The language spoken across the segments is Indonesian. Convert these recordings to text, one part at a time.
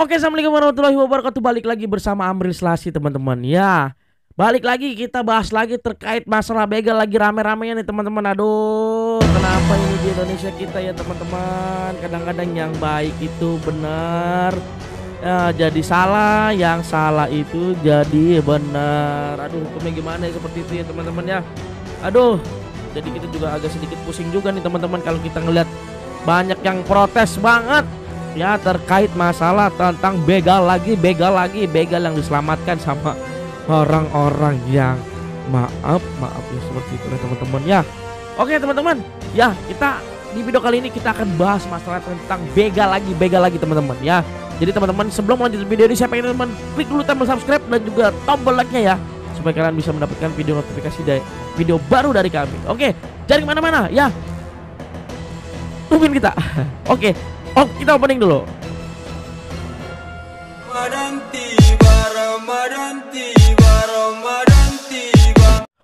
Oke, assalamualaikum warahmatullahi wabarakatuh. Balik lagi bersama Amril Selasi, teman-teman. Ya, balik lagi kita bahas lagi terkait masalah begal lagi rame-ramenya nih, teman-teman. Aduh, kenapa ini di Indonesia kita ya, teman-teman? Kadang-kadang yang baik itu benar ya, jadi salah, yang salah itu jadi benar. Aduh, hukumnya gimana ya seperti itu ya, teman-teman ya. Aduh, jadi kita juga agak sedikit pusing juga nih, teman-teman, kalau kita ngelihat banyak yang protes banget ya terkait masalah tentang begal lagi, begal yang diselamatkan sama orang-orang yang maaf ya seperti itu, teman-teman ya. Oke, teman-teman ya, kita di video kali ini kita akan bahas masalah tentang begal lagi, teman-teman ya. Jadi teman-teman, sebelum lanjut video ini, saya pengen teman klik dulu tombol subscribe dan juga tombol like-nya ya, supaya kalian bisa mendapatkan video notifikasi dari video baru dari kami. Oke, jangan kemana-mana ya, tungguin kita. Oke, kita opening dulu.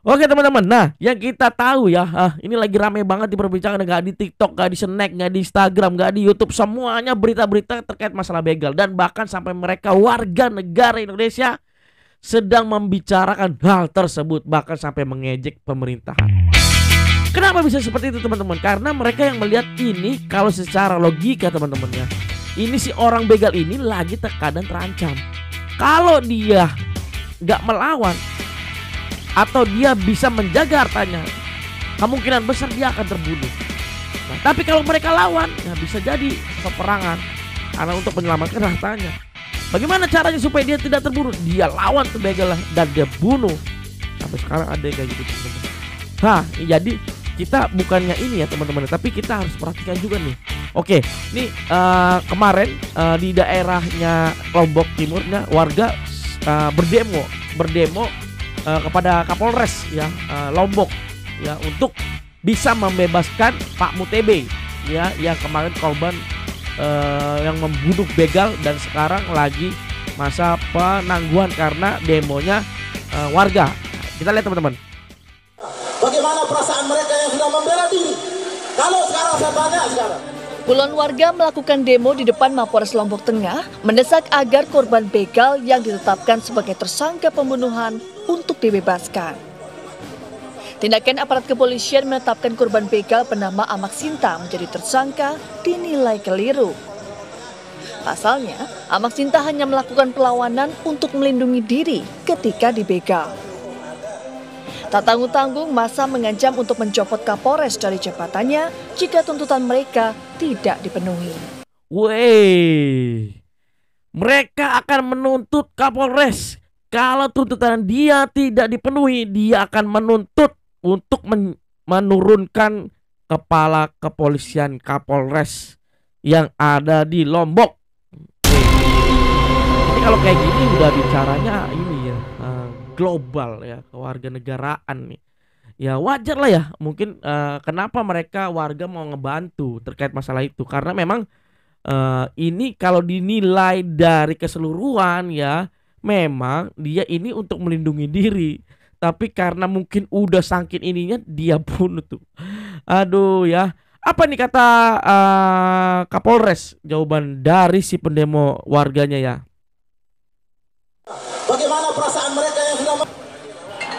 Oke, teman-teman, nah yang kita tahu ya, ini lagi rame banget diperbincangkan, nggak di TikTok, nggak di Snack, nggak di Instagram, nggak di YouTube, semuanya berita-berita terkait masalah begal. Dan bahkan sampai mereka warga negara Indonesia sedang membicarakan hal tersebut, bahkan sampai mengejek pemerintahan. Kenapa bisa seperti itu, teman-teman? Karena mereka yang melihat ini, kalau secara logika, teman-teman ya, ini si orang begal ini lagi terkadang terancam. Kalau dia nggak melawan atau dia bisa menjaga hartanya, kemungkinan besar dia akan terbunuh. Nah, tapi kalau mereka lawan, ya bisa jadi peperangan karena untuk menyelamatkan hartanya. Bagaimana caranya supaya dia tidak terbunuh? Dia lawan tuh begal dan dia bunuh. Sampai sekarang ada yang kayak gitu, teman-teman. Jadi kita bukannya ini ya, teman-teman, tapi kita harus perhatikan juga nih. Oke, nih kemarin di daerahnya Lombok Timurnya warga berdemo kepada Kapolres ya, Lombok ya, untuk bisa membebaskan Pak Mutebe ya, yang kemarin korban yang membunuh begal dan sekarang lagi masa penangguhan karena demonya warga. Kita lihat, teman-teman. Bagaimana perasaan mereka yang sudah membela diri? Kalau sekarang saya tanya sekarang. Puluhan warga melakukan demo di depan Mapolres Lombok Tengah mendesak agar korban begal yang ditetapkan sebagai tersangka pembunuhan untuk dibebaskan. Tindakan aparat kepolisian menetapkan korban begal bernama Amak Sinta menjadi tersangka dinilai keliru. Pasalnya, Amak Sinta hanya melakukan perlawanan untuk melindungi diri ketika dibegal. Tak tanggung-tanggung, massa mengancam untuk mencopot Kapolres dari jabatannya jika tuntutan mereka tidak dipenuhi. Mereka akan menuntut Kapolres. Kalau tuntutan dia tidak dipenuhi, dia akan menuntut untuk menurunkan kepala kepolisian Kapolres yang ada di Lombok. Jadi kalau kayak gini udah bicaranya ini ya, global ya, kewarganegaraan nih. Ya wajar lah ya, mungkin kenapa mereka warga mau ngebantu terkait masalah itu, karena memang ini kalau dinilai dari keseluruhan ya, memang dia ini untuk melindungi diri. Tapi karena mungkin udah saking ininya, dia bunuh tuh. Aduh ya. Apa nih kata Kapolres jawaban dari si pendemo warganya ya? Bagaimana perasaan mereka yang sudah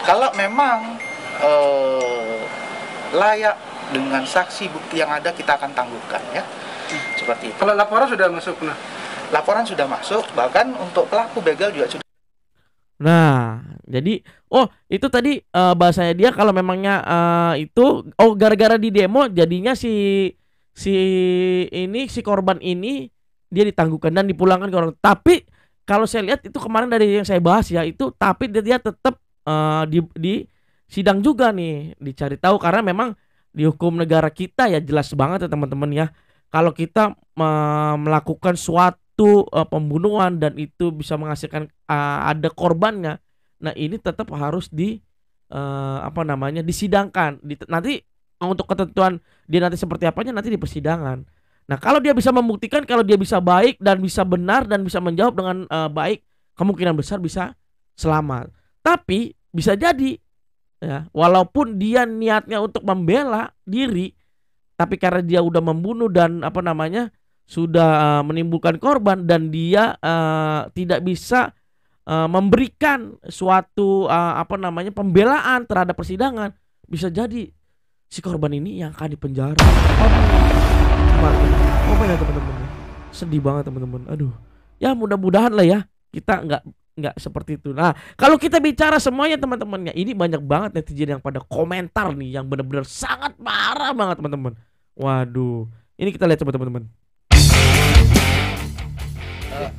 kalau memang layak dengan saksi bukti yang ada, kita akan tangguhkan ya. Seperti itu. Kalau laporan sudah masuk, laporan sudah masuk, bahkan untuk pelaku begal juga sudah. Nah, jadi itu tadi bahasanya dia kalau memangnya itu gara-gara di demo jadinya si korban ini dia ditangguhkan dan dipulangkan ke orang. Tapi kalau saya lihat itu kemarin dari yang saya bahas ya, itu tapi dia tetap di sidang juga nih, dicari tahu, karena memang di hukum negara kita ya jelas banget ya, teman-teman ya. Kalau kita melakukan suatu pembunuhan dan itu bisa menghasilkan ada korbannya, nah ini tetap harus disidangkan. Nanti untuk ketentuan dia nanti seperti apanya nanti di persidangan. Nah, kalau dia bisa membuktikan, kalau dia bisa baik dan bisa benar dan bisa menjawab dengan baik, kemungkinan besar bisa selamat. Tapi bisa jadi ya, walaupun dia niatnya untuk membela diri, tapi karena dia udah membunuh dan menimbulkan korban dan dia tidak bisa memberikan suatu pembelaan terhadap persidangan, bisa jadi si korban ini yang akan dipenjara. Gimana teman-teman? Sedih banget teman-teman. Aduh. Ya mudah-mudahan lah ya kita nggak seperti itu. Nah, kalau kita bicara semuanya teman-temannya, ini banyak banget netizen yang pada komentar nih yang benar-benar sangat marah banget teman-teman. Waduh. Ini kita lihat coba teman-teman.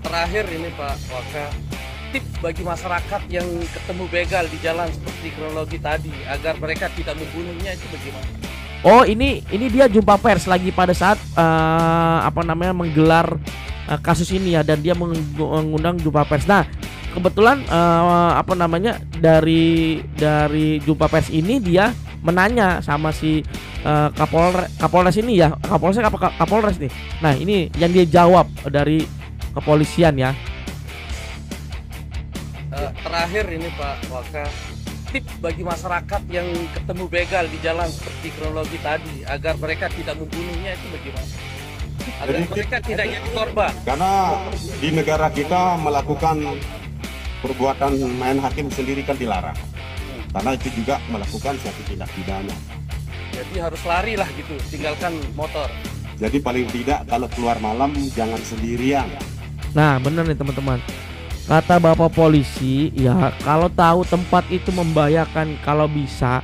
Terakhir ini Pak Waka, tips bagi masyarakat yang ketemu begal di jalan seperti kronologi tadi agar mereka tidak membunuhnya itu bagaimana? Oh, ini dia jumpa pers lagi pada saat menggelar kasus ini ya, dan dia mengundang jumpa pers. Nah, kebetulan dari jumpa pers ini dia menanya sama si Kapolres ini ya, Kapolres nih. Nah, ini yang dia jawab dari kepolisian ya. Terakhir ini Pak Waka, tips bagi masyarakat yang ketemu begal di jalan seperti kronologi tadi agar mereka tidak membunuhnya itu bagaimana? Agar mereka tidak jadi korban. Karena di negara kita melakukan perbuatan main hakim sendiri kan dilarang. Karena itu juga melakukan suatu tindak pidana. Jadi harus lari lah gitu, tinggalkan motor. Jadi paling tidak kalau keluar malam jangan sendirian. Nah, bener nih teman-teman. Kata Bapak polisi, ya kalau tahu tempat itu membahayakan, kalau bisa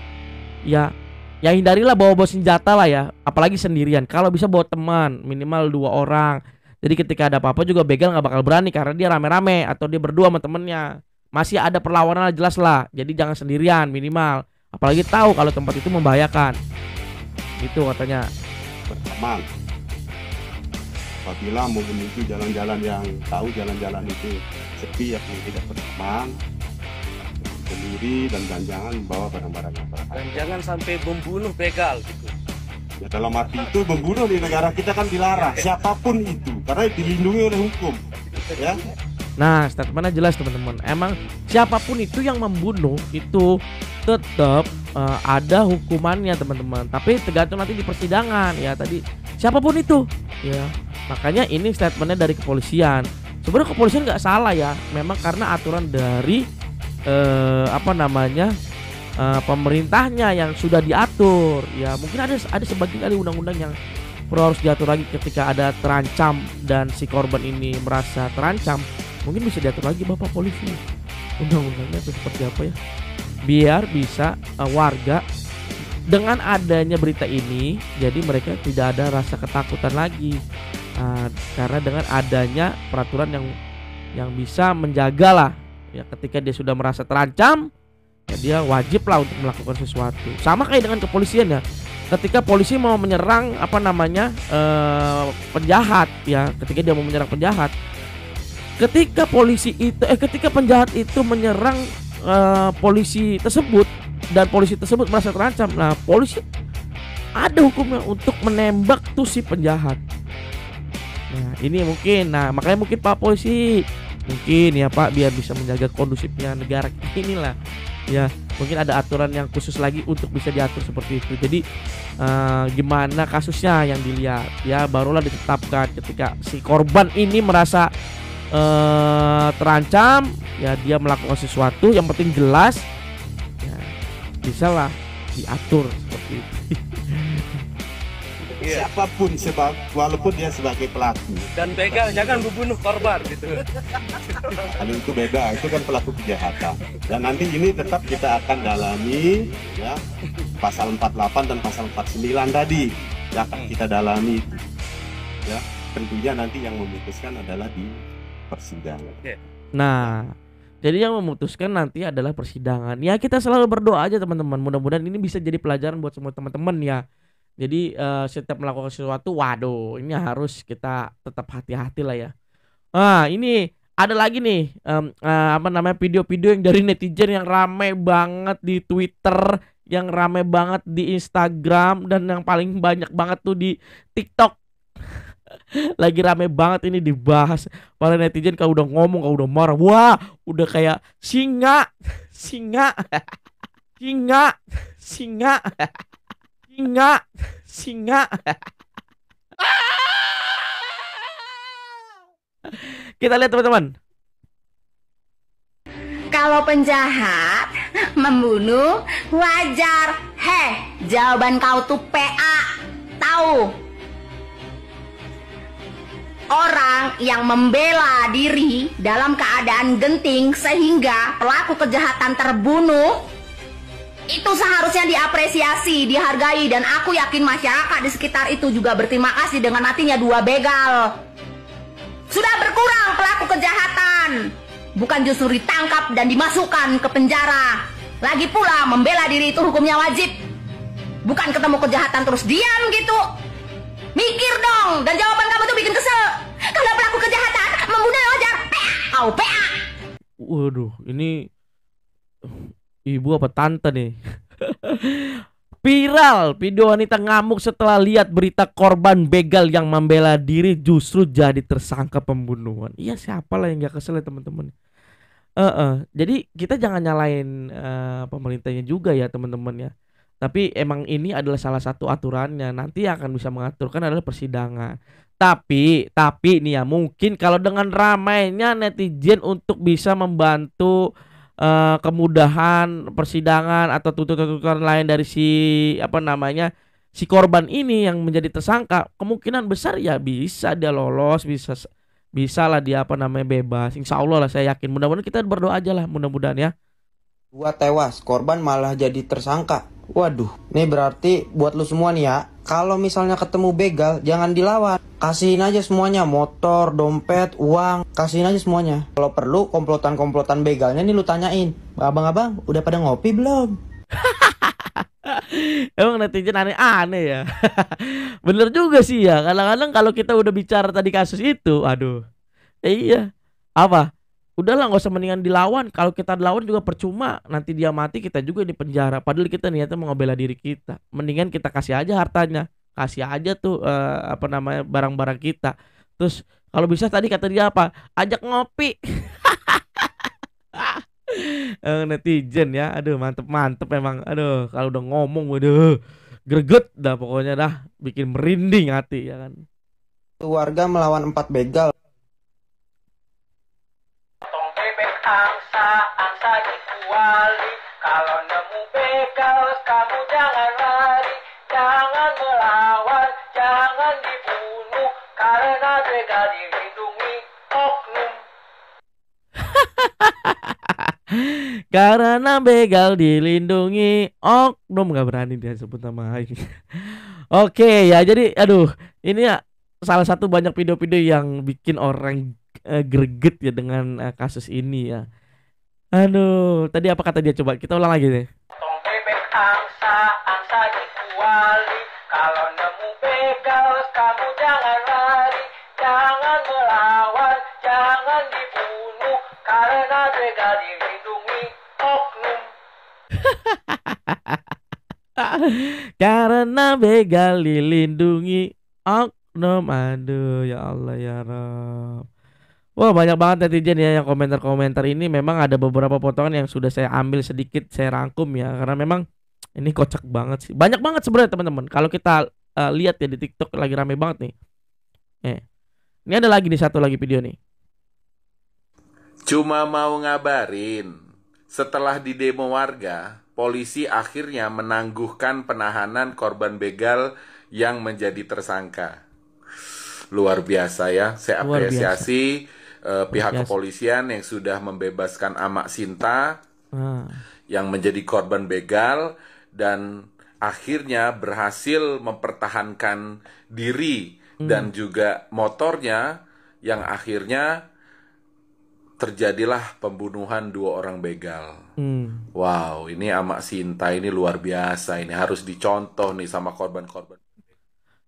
ya hindarilah bawa senjata lah ya, apalagi sendirian. Kalau bisa bawa teman, minimal 2 orang. Jadi ketika ada apa-apa juga begal nggak bakal berani karena dia rame-rame atau dia berdua sama temennya. Masih ada perlawanan jelas lah. Jadi jangan sendirian minimal. Apalagi tahu kalau tempat itu membahayakan. Gitu katanya. Berteman. Apabila mau menuju jalan-jalan yang tahu jalan-jalan itu sepi, ya tidak berteman sendiri, dan jangan bawa barang-barang yang berbahaya. Dan jangan sampai membunuh begal gitu. Ya dalam arti itu membunuh di negara kita kan dilarang, siapapun itu, karena dilindungi oleh hukum. Ya. Nah, statementnya jelas teman-teman. Emang siapapun itu yang membunuh itu tetap ada hukumannya teman-teman. Tapi tergantung nanti di persidangan ya tadi. Siapapun itu, ya. Makanya ini statementnya dari kepolisian. Sebenarnya kepolisian nggak salah ya. Memang karena aturan dari pemerintahnya yang sudah diatur. Ya mungkin ada sebagian kali undang-undang yang perlu harus diatur lagi ketika ada terancam dan si korban ini merasa terancam. Mungkin bisa diatur lagi Bapak polisi. Undang-undangnya itu seperti apa ya? Biar bisa warga dengan adanya berita ini, jadi mereka tidak ada rasa ketakutan lagi. Karena dengan adanya peraturan yang bisa menjaga lah ya, ketika dia sudah merasa terancam ya dia wajib lah untuk melakukan sesuatu. Sama kayak dengan kepolisian ya, ketika polisi mau menyerang penjahat ya, ketika dia mau menyerang penjahat, ketika penjahat itu menyerang polisi tersebut dan polisi tersebut merasa terancam, nah polisi ada hukumnya untuk menembak tuh si penjahat. Nah ini mungkin, makanya mungkin Pak polisi mungkin ya Pak, biar bisa menjaga kondusifnya negara kita inilah ya, mungkin ada aturan yang khusus lagi untuk bisa diatur seperti itu. Jadi gimana kasusnya yang dilihat ya, barulah ditetapkan ketika si korban ini merasa terancam ya, dia melakukan sesuatu yang penting jelas ya, bisa lah diatur seperti itu. Siapapun walaupun dia sebagai pelaku, dan begal jangan membunuh korban gitu. kalau itu beda, itu kan pelaku kejahatan. Dan nanti ini tetap kita akan dalami ya, pasal 48 dan pasal 49 tadi ya, akan kita dalami itu ya. Tentunya nanti yang memutuskan adalah di persidangan. Nah, jadi yang memutuskan nanti adalah persidangan. Ya kita selalu berdoa aja teman-teman, mudah-mudahan ini bisa jadi pelajaran buat semua teman-teman ya. Jadi setiap melakukan sesuatu, waduh, ini harus kita tetap hati-hati lah ya. Ini ada lagi nih video-video yang dari netizen yang rame banget di Twitter, yang rame banget di Instagram, dan yang paling banyak banget tuh di TikTok. Lagi rame banget ini dibahas. Para netizen kalau udah ngomong, kalau udah marah, wah, udah kayak singa, singa, singa, singa, singa, singa. Kita lihat teman-teman. Kalau penjahat membunuh wajar. Jawaban kau tuh PA. Tahu? Orang yang membela diri dalam keadaan genting sehingga pelaku kejahatan terbunuh, itu seharusnya diapresiasi, dihargai, dan aku yakin masyarakat di sekitar itu juga berterima kasih dengan matinya 2 begal. Sudah berkurang pelaku kejahatan, bukan justru ditangkap dan dimasukkan ke penjara. Lagi pula membela diri itu hukumnya wajib, bukan ketemu kejahatan terus diam gitu. Mikir dong, dan jawaban kamu tuh bikin kesel. Kalau pelaku kejahatan membunuh wajar, PA, PA. Waduh, ini ibu apa tante nih? Viral video wanita ngamuk setelah lihat berita korban begal yang membela diri justru jadi tersangka pembunuhan. Iya, siapa lah yang gak kesel ya teman-teman. Jadi kita jangan nyalain pemerintahnya juga ya teman-teman ya. Tapi emang ini adalah salah satu aturannya. Nanti yang akan bisa mengaturkan adalah persidangan. Tapi nih ya, mungkin kalau dengan ramainya netizen untuk bisa membantu kemudahan persidangan atau tuntutan lain dari si korban ini yang menjadi tersangka, kemungkinan besar ya bisa dia lolos, bisa lah dia bebas. Insya Allah lah, saya yakin. Mudah-mudahan kita berdoa aja lah, mudah-mudahan ya. 2 tewas, korban malah jadi tersangka. Waduh, ini berarti buat lu semua nih ya, kalau misalnya ketemu begal jangan dilawan, kasihin aja semuanya, motor, dompet, uang, kasihin aja semuanya. Kalau perlu komplotan begalnya nih lu tanyain, abang-abang udah pada ngopi belum? Emang netizen aneh-aneh ya. Bener juga sih ya, kadang-kadang kalau kita udah bicara tadi kasus itu, aduh, iya, apa? Udahlah, nggak usah, mendingan dilawan. Kalau kita dilawan juga percuma, nanti dia mati, kita juga di penjara. Padahal kita niatnya mau ngebela diri kita. Mendingan kita kasih aja hartanya, kasih aja tuh barang-barang kita. Terus kalau bisa tadi kata dia apa? Ajak ngopi. Netizen ya, aduh mantep emang. Aduh, kalau udah ngomong, waduh, greget dah pokoknya dah, bikin merinding hati ya kan. Warga melawan 4 begal. Angsa dikuali, kalau nemu begal kamu jangan lari, jangan melawan, jangan dibunuh, karena begal dilindungi oknum. Karena begal dilindungi oknum, nggak berani dia sebut nama ini. Oke ya, jadi aduh, ini ya salah satu banyak video-video yang bikin orang greget ya dengan kasus ini ya. Aduh, tadi apa kata dia, coba kita ulang lagi deh. Tong bebek angsa dikuali, kalau nemu begal kamu jangan lari, jangan melawan, jangan dibunuh, karena begal dilindungi oknum. Karena begal dilindungi oknum. Aduh, ya Allah ya Rabb. Wah, banyak banget netizen ya yang komentar-komentar ini. Memang ada beberapa potongan yang sudah saya ambil sedikit, saya rangkum ya, karena memang ini kocak banget sih. Banyak banget sebenarnya teman-teman. Kalau kita lihat ya di TikTok lagi rame banget nih. Ini ada lagi nih, satu lagi video nih. Cuma mau ngabarin, setelah didemo warga, polisi akhirnya menangguhkan penahanan korban begal yang menjadi tersangka. Luar biasa ya, saya apresiasi pihak kepolisian yang sudah membebaskan Amak Sinta yang menjadi korban begal dan akhirnya berhasil mempertahankan diri dan juga motornya, yang akhirnya terjadilah pembunuhan 2 orang begal. Wow, ini Amak Sinta ini luar biasa, ini harus dicontoh nih sama korban-korban.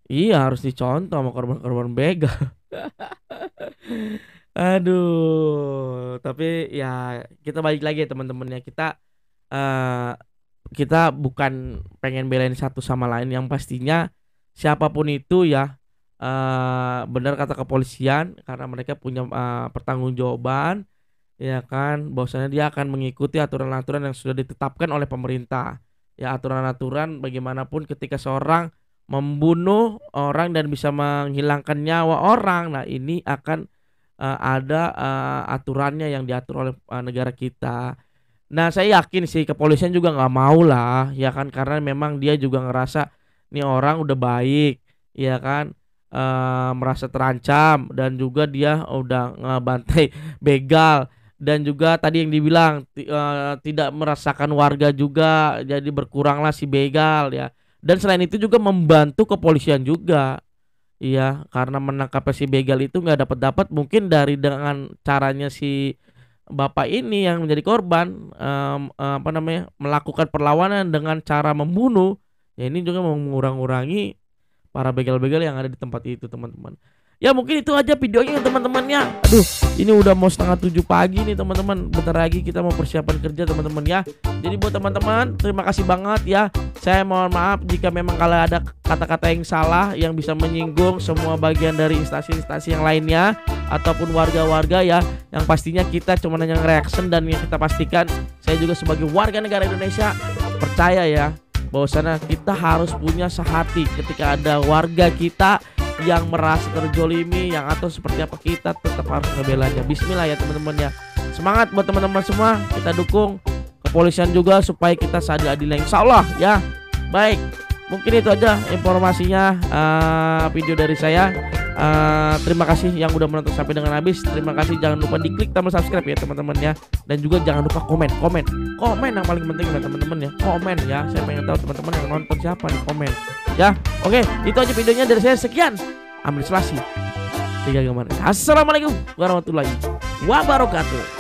Iya, harus dicontoh sama korban-korban begal. Aduh, tapi ya kita balik lagi ya teman-teman ya, kita bukan pengen belain satu sama lain, yang pastinya siapapun itu ya, benar kata kepolisian, karena mereka punya pertanggungjawaban ya kan, bahwasanya dia akan mengikuti aturan-aturan yang sudah ditetapkan oleh pemerintah ya. Aturan-aturan bagaimanapun ketika seorang membunuh orang dan bisa menghilangkan nyawa orang, nah ini akan ada aturannya yang diatur oleh negara kita. Nah, saya yakin sih kepolisian juga nggak mau lah, ya kan, karena memang dia juga ngerasa nih orang udah baik, ya kan, merasa terancam dan juga dia udah ngebantai begal dan juga tadi yang dibilang tidak merasakan warga juga, jadi berkuranglah si begal ya. Dan selain itu juga membantu kepolisian juga. Iya, karena menangkap si begal itu nggak dapat mungkin dengan caranya si bapak ini yang menjadi korban melakukan perlawanan dengan cara membunuh. Ya ini juga mengurangi para begal-begal yang ada di tempat itu, teman-teman. Ya mungkin itu aja videonya teman-teman ya. Aduh, ini udah mau 6:30 pagi nih teman-teman. Bentar lagi kita mau persiapan kerja teman-teman ya. Jadi buat teman-teman, terima kasih banget ya. Saya mohon maaf jika memang kalau ada kata-kata yang salah yang bisa menyinggung semua bagian dari instansi-instansi yang lainnya ataupun warga-warga ya. Yang pastinya kita cuma hanya reaction, dan yang kita pastikan saya juga sebagai warga negara Indonesia percaya ya bahwasanya kita harus punya sehati ketika ada warga kita yang merasa terjolimi, yang atau seperti apa, kita tetap harus ngebelanya. Bismillah ya teman-teman ya. Semangat buat teman-teman semua, kita dukung kepolisian juga supaya kita seadil-adilnya insyaallah ya. Baik, mungkin itu aja informasinya, video dari saya. Terima kasih yang udah menonton sampai dengan habis. Terima kasih, jangan lupa diklik tombol subscribe ya teman-teman ya. Dan juga jangan lupa komen yang paling penting ya teman-teman ya. Komen ya, saya pengen tahu teman-teman yang nonton siapa nih, komen ya. Oke, itu aja videonya dari saya. Sekian, Amri Selasi 3 Gambar. Assalamualaikum warahmatullahi wabarakatuh.